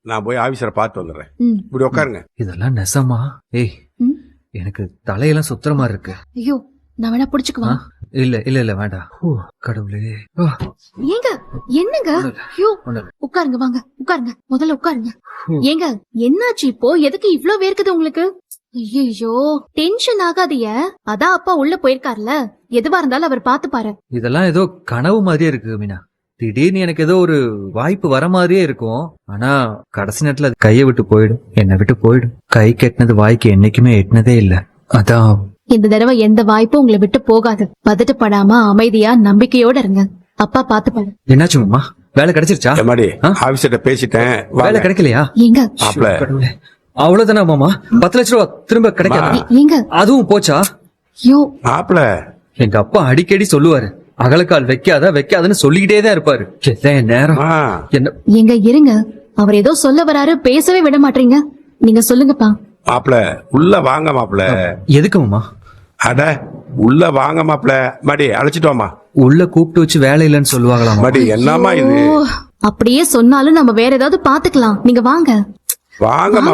நான் போய் ஆபீசரை பார்த்து வந்துடுறேன். இப்படி உட்காருங்க. இதெல்லாம் நெசமா? ஏய், எனக்கு தலையெல்லாம் சுத்துற மாதிரி இருக்கு. ஐயோ, நான் வேணா புடிச்சுக்குவா? இல்ல இல்ல இல்ல வேண்டாம். கடவுளே. ஏங்க என்னங்க? ஐயோ, உட்காருங்க, வாங்க உட்காருங்க, முதல்ல உட்காருங்க. ஏங்க என்னாச்சு இப்போ? எதுக்கு இவ்ளோ வேர்க்குது உங்களுக்கு? ஐயோ, டென்ஷன் ஆகாதீங்க. அதான் அப்பா உள்ள போயிருக்காருல, எதுவா இருந்தாலும் அவர் பாத்துப்பாரு. இதெல்லாம் ஏதோ கனவு மாதிரியே இருக்கு மீனா. திடீர்னு எனக்கு ஏதோ ஒரு வாய்ப்பு வர மாதிரியே இருக்கும். ஆனா கடைசி நேரத்துல அது கையை விட்டு போயிடும், என்னை விட்டு போயிடும். கை கெட்டினது வாய்க்கு என்னைக்குமே எட்டினதே இல்ல. அதான் இந்த தடவை எந்த வாய்ப்பும் உங்களை விட்டு போகாது. பதட்டப்படாம அமைதியா நம்பிக்கையோட இருங்க. அப்பா பாத்துப்பாரு. என்னாச்சு மாமா? வேலை கிடைச்சிருச்சா? ஆபீசர்ட்ட பேசிட்டேன். வேலை கிடைக்கலையா? ஏங்க அவ்வளவுதானா மாமா? 10 லட்சம் ரூபாய் திரும்ப கிடைக்காது? ஏங்க அதுவும் போச்சா? ஐயோ மாப்ள, எங்க அப்பா அடிக்கடி சொல்லுவாரு, அகலக்கால் வைக்காதன்னு சொல்லிக்கிட்டே தான் இருப்பாரு. நேரம் என்ன? ஏங்க இருங்க, அவர் ஏதோ சொல்ல வராரு, பேசவே விட மாட்டீங்க. நீங்க சொல்லுங்கப்பா. மாப்ள, உள்ள வாங்க மாப்ள. எதுக்கு மாமா? அட உள்ள வாங்க மாப்ள. மடி அழைச்சிட்டு வாமா. உள்ள கூப்பிட்டு வச்சு வேலை இல்லைன்னு சொல்லுவாங்களா? மடி என்னமா இது? அப்படியே சொன்னாலும் நம்ம வேற ஏதாவது பாத்துக்கலாம். நீங்க வாங்க வாங்க மாப்ள.